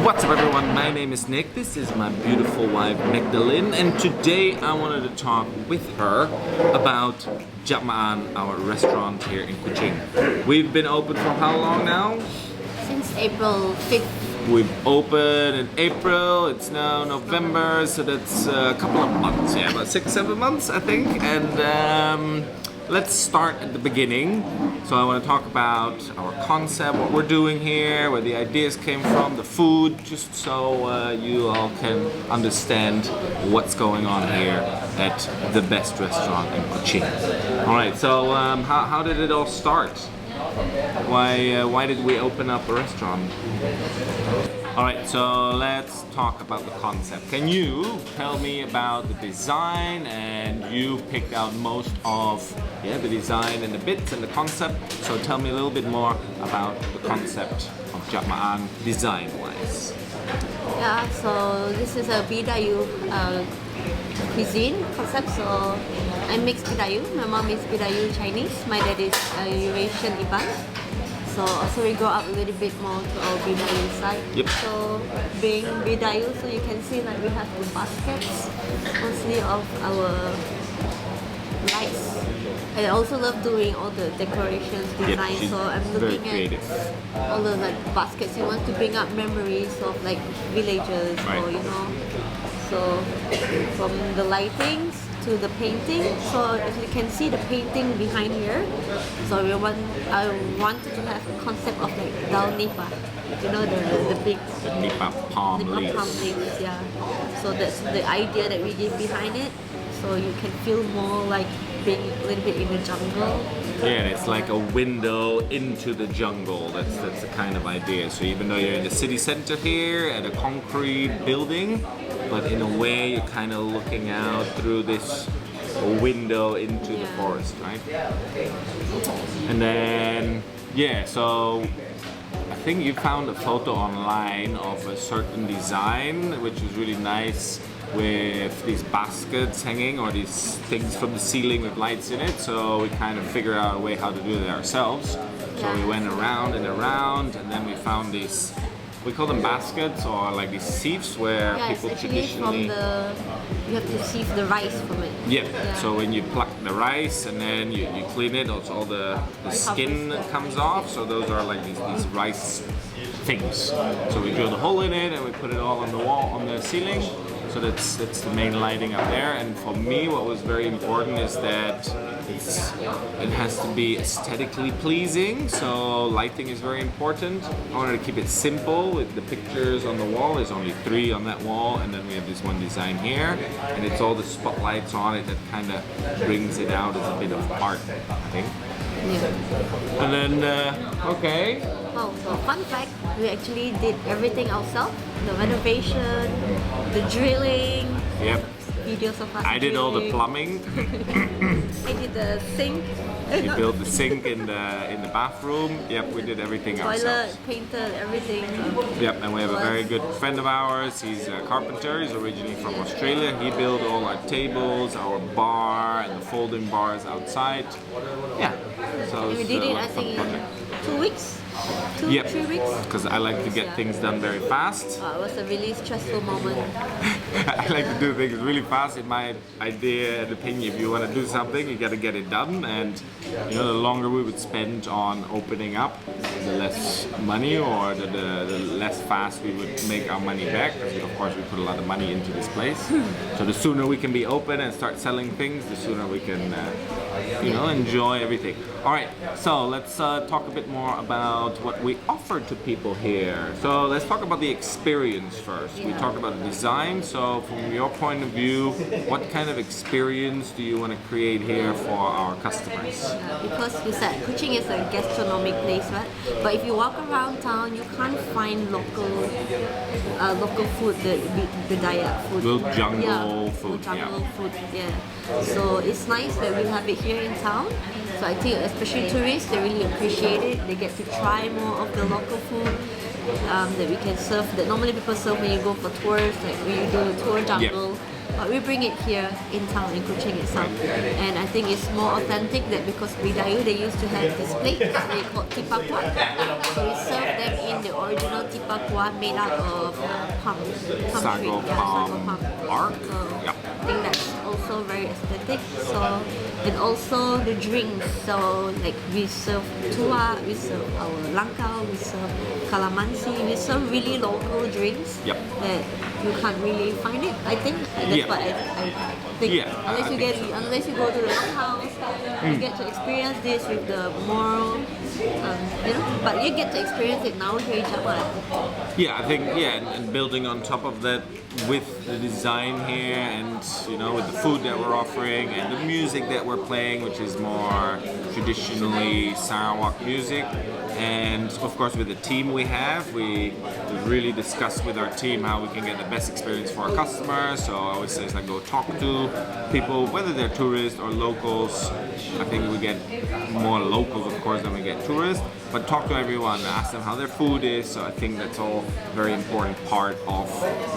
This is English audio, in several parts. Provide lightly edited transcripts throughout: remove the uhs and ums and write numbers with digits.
What's up everyone, my name is Nick, this is my beautiful wife Magdalene, and today I wanted to talk with her about Jak Ma'an, our restaurant here in Kuching. We've been open for how long now? Since April 5th. We've opened in April, it's now November, so that's a couple of months, yeah, about 6-7 months I think. And let's start at the beginning. So I want to talk about our concept, what we're doing here, where the ideas came from, the food, just so you all can understand what's going on here at the best restaurant in Kuching. Alright, so how did it all start? Why did we open up a restaurant? Alright, so let's talk about the concept. Can you tell me about the design? And you picked out most of the design and the bits and the concept. So tell me a little bit more about the concept of Jak Ma'an design-wise. Yeah, so this is a Bidayuh cuisine concept. So I mix Bidayuh. My mom is Bidayuh Chinese. My dad is Eurasian Gibbon. So also we go up a little bit more to our Bidayuh side. Yep. So being Bidayuh, so you can see like we have the baskets, mostly of our lights. I also love doing all the decorations, design. Yep, so I'm looking at all the like baskets. You want to bring up memories of like villages, right. or So from the lightings to the painting. So as you can see the painting behind here. So I wanted to have a concept of like dal nipa. The big nipa palm leaves, yeah. So that's the idea that we give behind it. So you can feel more like being a little bit in the jungle. Yeah, it's like a window into the jungle. That's the kind of idea. So even though you're in the city center here at a concrete building, but in a way you're kind of looking out through this window into the forest, right? And then, so I think you found a photo online of a certain design which is really nice, with these baskets hanging or these things from the ceiling with lights in it. So we kind of figured out a way how to do it ourselves. So we went around and around, and then we found these, we call them baskets, or like these sieves where people traditionally... you have to sieve the rice from it. Yeah. So when you pluck the rice and then you clean it, also all the skin comes off. So those are like these rice things. So we drilled a hole in it and we put it all on the wall, on the ceiling. So that's the main lighting up there. And for me, what was very important is that it has to be aesthetically pleasing. So lighting is very important. I wanted to keep it simple with the pictures on the wall. There's only 3 on that wall, and then we have this one design here, and it's all the spotlights on it that kind of brings it out as a bit of art, I think. Yeah. And then, okay. Oh, so fun fact, we actually did everything ourselves. The renovation, the drilling. Yep. Videos of us I did all the plumbing. I did the sink. You built the sink in the bathroom. Yep, we did everything ourselves. Toilet, painted, everything. Yep, and we have a very good friend of ours. He's a carpenter. He's originally from Australia. He built all our tables, our bar, and the folding bars outside. Yeah. So we did it, I think, in 2 weeks. 3 weeks. Because I like to get things done very fast. It was a really stressful moment. I like to do things really fast. In my idea and opinion, if you want to do something, you got to get it done. And the longer we would spend on opening up, the less money, or the less fast we would make our money back. Because of course we put a lot of money into this place. So the sooner we can be open and start selling things, the sooner we can enjoy everything. All right, so let's talk a bit more about what we offer to people here. So let's talk about the experience first. We talked about the design. So from your point of view, what kind of experience do you want to create here for our customers? Because you said Kuching is a gastronomic place, right? But if you walk around town, you can't find local food, the diet food. Little jungle food. Food, yeah. So it's nice that we have it here in town. So I think especially tourists, they really appreciate it. They get to try more of the local food that we can serve, that normally people serve when you go for tours, like when you do a tour jungle. but we bring it here in town in Kuching itself. And I think it's more authentic that because Bidayuh they used to have this plate they called tipakwa. So we serve them in the original tipakwa made out of palm tree, Sago palm bark. So Yeah. I think that's also very aesthetic. So and also the drinks. So like we serve tua, we serve our langkau, we serve calamansi, we serve really local drinks Yep. that you can't really find it. I think that's Yeah. what I think. Yeah, Unless I you think get unless you go to the longhouse, you get to experience this with the moral, But you get to experience it now here in Jak Ma'an. Yeah, I think and building on top of that with the design here, and with the food that we're offering and the music that we're playing, which is more traditionally Sarawak music, and of course with the team we have, we really discuss with our team how we can get the best experience for our customers. So I always say, go talk to people, whether they're tourists or locals. I think we get more locals, of course, than we get tourists. But talk to everyone, ask them how their food is. So I think that's all very important part of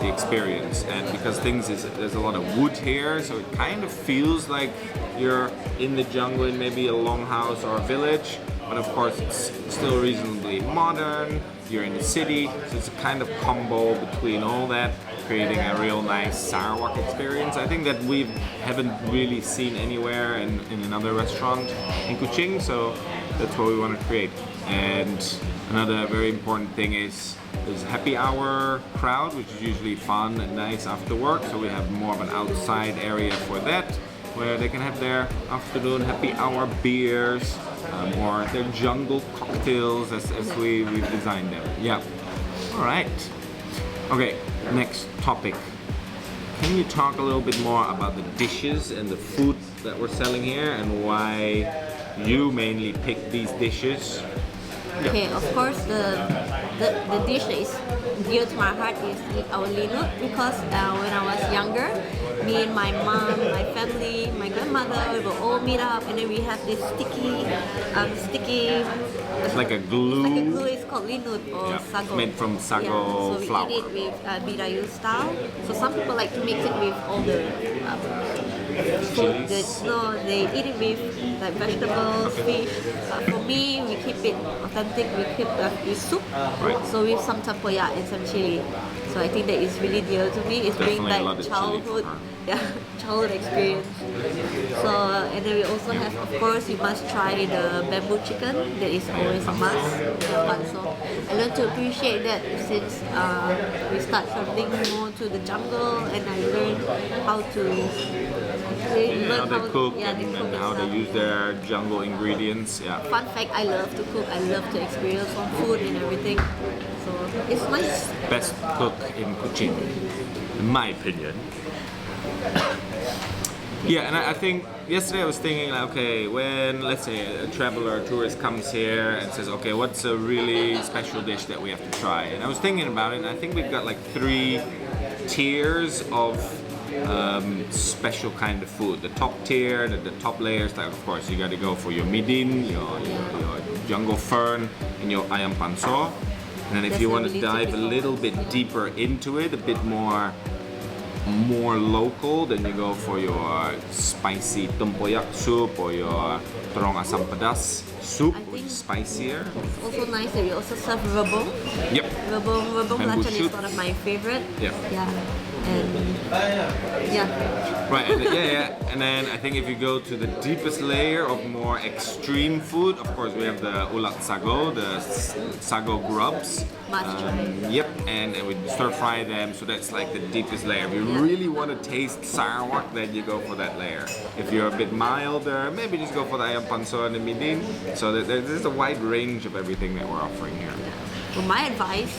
the experience. And because there's a lot of wood here, so it kind of feels like you're in the jungle in maybe a longhouse or a village. But of course, it's still reasonably modern. You're in the city, so it's a kind of combo between all that, creating a real nice Sarawak experience. I think that we haven't really seen anywhere in another restaurant in Kuching, so that's what we want to create. And another very important thing is there's a happy hour crowd, which is usually fun and nice after work. So we have more of an outside area for that, where they can have their afternoon happy hour beers, or their jungle cocktails as we've designed them. Yeah. All right. Okay, next topic. Can you talk a little bit more about the dishes and the food that we're selling here and why you mainly pick these dishes? Okay, of course the dish that is dear to my heart is our linut, because when I was younger, me and my mom, my family, my grandmother, we will all meet up, and then we have this sticky. It's like a glue. It's called linut or sago. Made from sago flour. So we eat it with Bidayuh style. So some people like to mix it with all the food. They eat it with like vegetables, fish. For me, we keep it authentic. We keep with soup. Right. So with some tempoyak and some chili. So I think that is really dear to me. It's bring Definitely a lot back of childhood, childhood experience. So and then we also have, of course, you must try the bamboo chicken. That is always a must. So I learned to appreciate that since we start traveling more to the jungle, and I learned how to how they cook and how they use their jungle ingredients. Yeah. Fun fact, I love to cook. I love to experience on food and everything. So it's nice. Best cook in Kuching, in my opinion. Yeah, and I think yesterday I was thinking, okay, when let's say a traveler, a tourist comes here and says, okay, what's a really special dish that we have to try? And I was thinking about it, and I think we've got like 3 tiers of special kind of food. The top tier, the top layers, like of course you got to go for your midin, your jungle fern, and your ayam panso. And then if you want to dive a little bit deeper into it, a bit more local, then you go for your spicy tempoyak soup or your terong asam pedas soup, which is spicier. It's also nice that we also serve rebung. Yep. Rebung Bamboo belacan shoot. is one of my favorite. Yeah. Right, and then I think if you go to the deepest layer of more extreme food, of course we have the ulat sago, the sago grubs. Must try. Yep, and we stir fry them, so that's like the deepest layer. If you really want to taste Sarawak, then you go for that layer. If you're a bit milder, maybe just go for the ayam panso and the midin. So there's a wide range of everything that we're offering here. For my advice,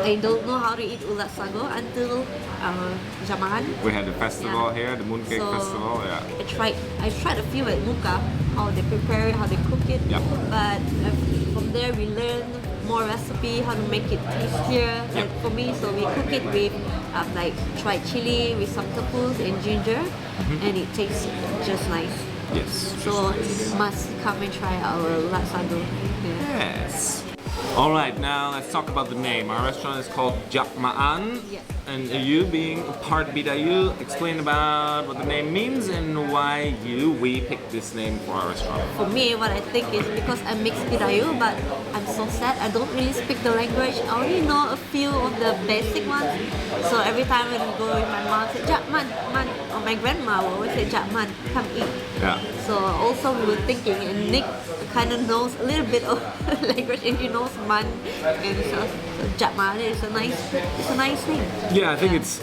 I don't know how to eat ulat sago until Jak Ma'an. We had the festival here, the Mooncake So, Festival. Yeah. I tried a few at Muka, how they prepare it, how they cook it. Yep. But from there we learn more recipe, how to make it tastier. Like for me, so we cook it with like dried chili with some tepus and ginger, and it tastes just nice. Yes. So must come and try our ulat sago. Yes. All right, now let's talk about the name. Our restaurant is called Jak Ma'an Yeah. and you being part Bidayuh, explain about what the name means and why we picked this name for our restaurant. For me, what I think is because I mix Bidayuh, but I'm so sad I don't really speak the language. I only know a few of the basic ones. So every time when we go with my mom, say Jak Ma'an, or my grandma will always say Jak Ma'an, come eat. Yeah. So also we were thinking, and Nick kind of knows a little bit of language, and he knows Man, and so Jak Ma'an is a nice name. Yeah, I think it's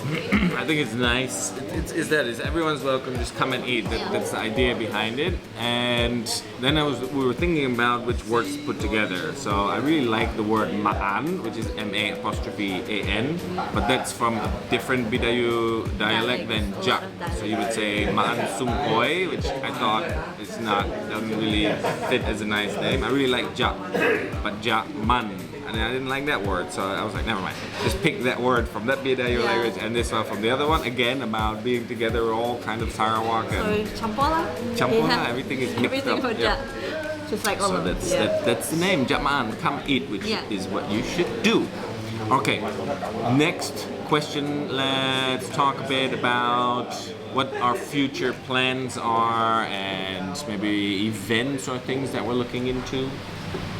I think it's nice. It's everyone's welcome. Just come and eat. That's the idea behind it. And then we were thinking about which words to put together. So I really like the word Ma'an, which is M-A'-A-N, but that's from a different Bidayuh dialect than Jak. So you would say Ma'an Sumkoi, which I thought doesn't really fit as a nice name. I really like Jak, but Jak Ma'an. And I didn't like that word, so I was like, never mind. Just pick that word from that Bidayuh language and this one from the other one. Again, about being together, we're all kind of Sarawak and Champola, everything is mixed up. Yeah. Just like all so of them. That's the name, Jak Ma'an, come eat, which is what you should do. Okay, next question, let's talk a bit about what our future plans are and maybe events or things that we're looking into.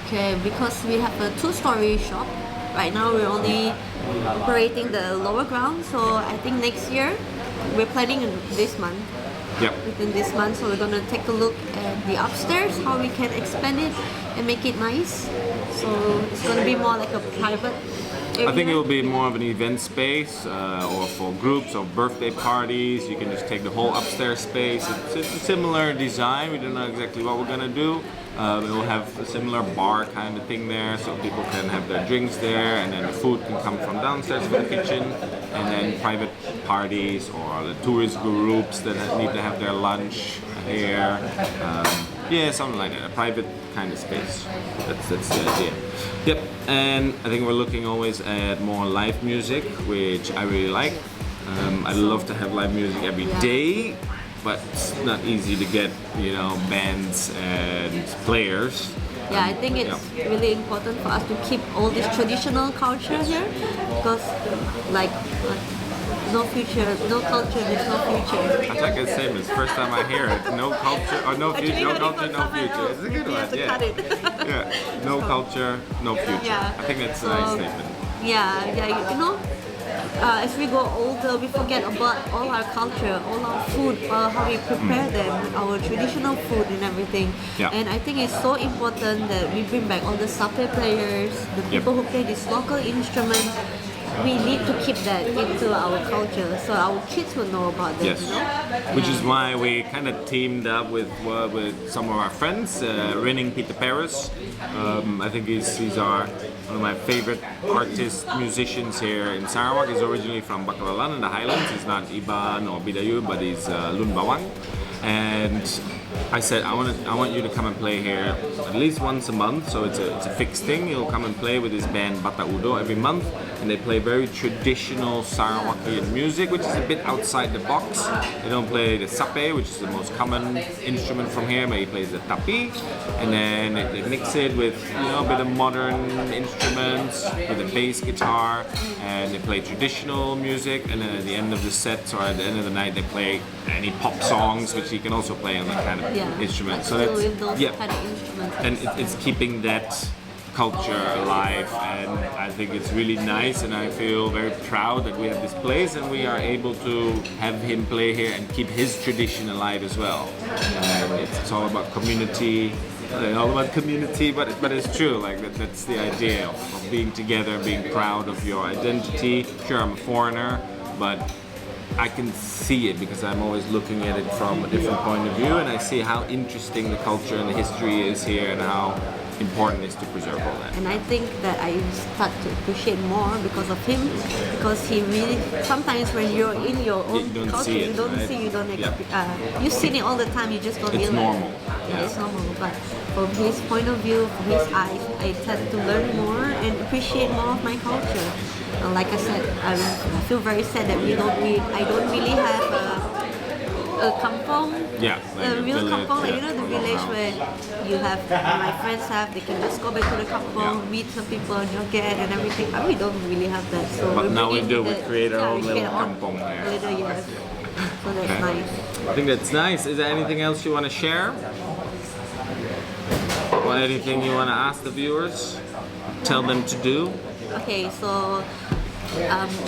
Okay, because we have a 2-story shop. Right now we're only operating the lower ground, so I think next year we're planning this month. Yep. Within this month, so we're gonna take a look at the upstairs, how we can expand it and make it nice. So it's gonna be more like a private area. I think it will be more of an event space or for groups or birthday parties. You can just take the whole upstairs space. It's a similar design. We don't know exactly what we're gonna do. We'll have a similar bar kind of thing there, so people can have their drinks there, and then the food can come from downstairs for the kitchen, and then private parties or the tourist groups that need to have their lunch here. Something like that, a private kind of space. That's the idea. Yep, and I think we're looking always at more live music, which I really like. I'd love to have live music every day, but it's not easy to get, bands and players. Yeah, I think it's really important for us to keep all this traditional culture here, because no culture, there's no future. I like the same. It's the first time I hear it. No culture, or no future, no culture, no future. It's a good one, yeah. No culture, no future. Yeah. I think that's a nice statement. As we go older, we forget about all our culture, all our food, how we prepare them, our traditional food and everything. Yeah. And I think it's so important that we bring back all the sape players, the people who play these local instruments. We need to keep that into our culture, so our kids will know about them. Yes. Which is why we kind of teamed up with some of our friends, Renning Peter Paris. I think he's one of my favorite artists, musicians here in Sarawak. He's originally from Baklalan in the Highlands. He's not Iban or Bidayuh, but he's Lun Bawang. And I said, I want you to come and play here at least once a month, so it's a fixed thing. He'll come and play with his band Bata Udo every month, and they play very traditional Sarawakian music, which is a bit outside the box. They don't play the sape, which is the most common instrument from here, but he plays the tapi, and then they mix it with a bit of modern instruments, with a bass guitar, and they play traditional music, and then at the end of the set or at the end of the night they play any pop songs, which he can also play on that kind of instrument. So that's kind of instruments. And it's keeping that culture alive, and I think it's really nice, and I feel very proud that we have this place and we are able to have him play here and keep his tradition alive as well. And it's all about community. But it's true. That's the idea of being together, being proud of your identity. Sure, I'm a foreigner, but I can see it because I'm always looking at it from a different point of view, and I see how interesting the culture and the history is here, and how important it is to preserve all that. And I think that I start to appreciate more because of him, because he really, sometimes when you're in your own culture, you don't you've seen it all the time, you just don't realize. It's normal. It's normal, but from his point of view, from his eyes, I tend to learn more and appreciate more of my culture. Like I said, I feel very sad that I don't really have kampong. Yeah, like a Real village, kampong, like yeah. you know the village where you have, my friends have, they can just go back to the kampong, Yeah. meet some people, get and everything. But we don't really have that. So But now we bringing do, we the- create our yeah, own we little create our own kampong there. little, yes. So that's Okay. nice. I think that's nice. Is there anything else you want to share? Or anything you want to ask the viewers? Tell them to do? Okay, so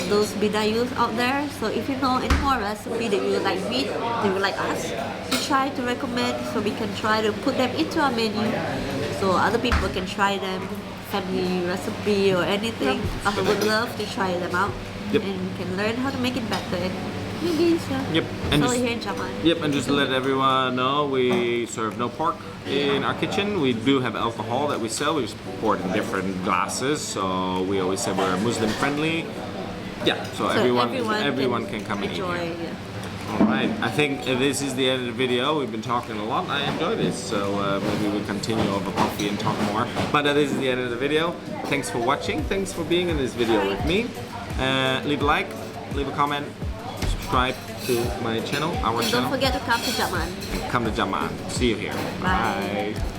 those Bidayuhs out there, so if you know any more recipe that you would like me, they would like us to try to recommend, so we can try to put them into our menu, so other people can try them, family recipe or anything. I would love to try them out, Yep. and we can learn how to make it better. And maybe so. Yep, and So just- here in Jaan. Yep, and just to let everyone know, we serve no pork in our kitchen. We do have alcohol that we sell. We just pour it in different glasses. So we always say we're Muslim friendly. Yeah, so, everyone can come and eat enjoy. here. Yeah. All right, I think this is the end of the video. We've been talking a lot. I enjoy this, so maybe we'll continue over coffee and talk more. But this is the end of the video. Thanks for watching. Thanks for being in this video with me. Leave a like, leave a comment, subscribe to my channel, our And channel. don't forget to come to Jaan. Come to Jak Ma'an. See you here. Bye. Bye.